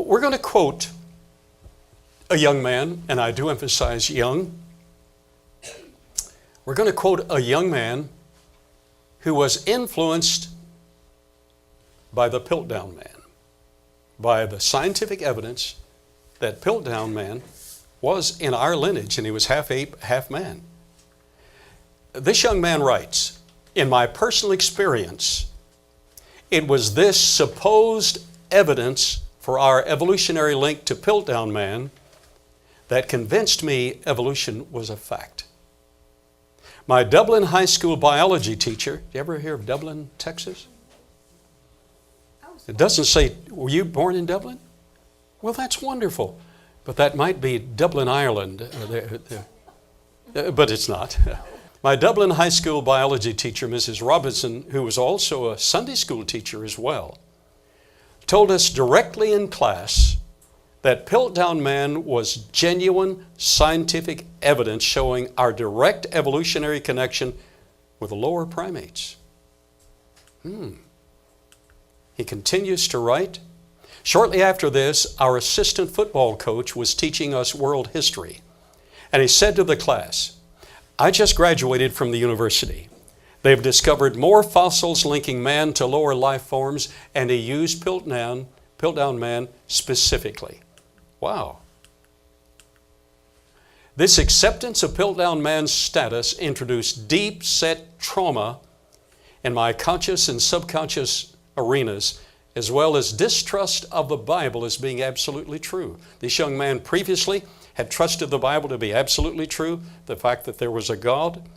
We're going to quote a young man, and I do emphasize young. We're going to quote a young man who was influenced by the Piltdown man, by the scientific evidence that Piltdown man was in our lineage, and he was half ape, half man. This young man writes, in my personal experience, it was this supposed evidence for our evolutionary link to Piltdown man that convinced me evolution was a fact. My Dublin high school biology teacher, did you ever hear of Dublin, Texas? It doesn't say, were you born in Dublin? Well, that's wonderful. But that might be Dublin, Ireland. But it's not. My Dublin high school biology teacher, Mrs. Robinson, who was also a Sunday school teacher as well, told us directly in class that Piltdown man was genuine scientific evidence showing our direct evolutionary connection with the lower primates. He continues to write, shortly after this, our assistant football coach was teaching us world history, and he said to the class, I just graduated from the university. They've discovered more fossils linking man to lower life forms, and he used Piltdown man specifically. Wow. This acceptance of Piltdown man's status introduced deep-set trauma in my conscious and subconscious arenas, as well as distrust of the Bible as being absolutely true. This young man previously had trusted the Bible to be absolutely true, the fact that there was a God,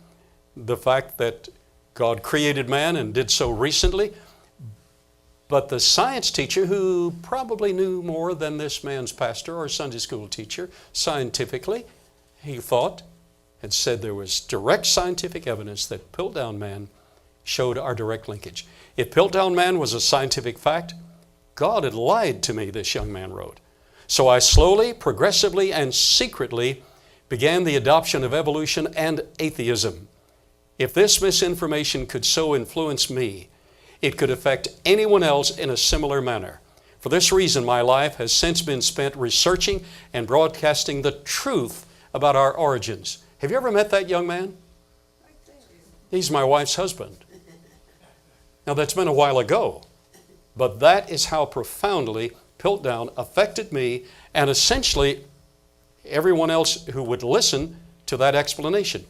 the fact that God created man and did so recently. But the science teacher, who probably knew more than this man's pastor or Sunday school teacher scientifically, he thought, had said there was direct scientific evidence that Piltdown man showed our direct linkage. If Piltdown man was a scientific fact, God had lied to me, this young man wrote. So I slowly, progressively, and secretly began the adoption of evolution and atheism. If this misinformation could so influence me, it could affect anyone else in a similar manner. For this reason, my life has since been spent researching and broadcasting the truth about our origins. Have you ever met that young man? He's my wife's husband. Now, that's been a while ago, but that is how profoundly Piltdown affected me and essentially everyone else who would listen to that explanation.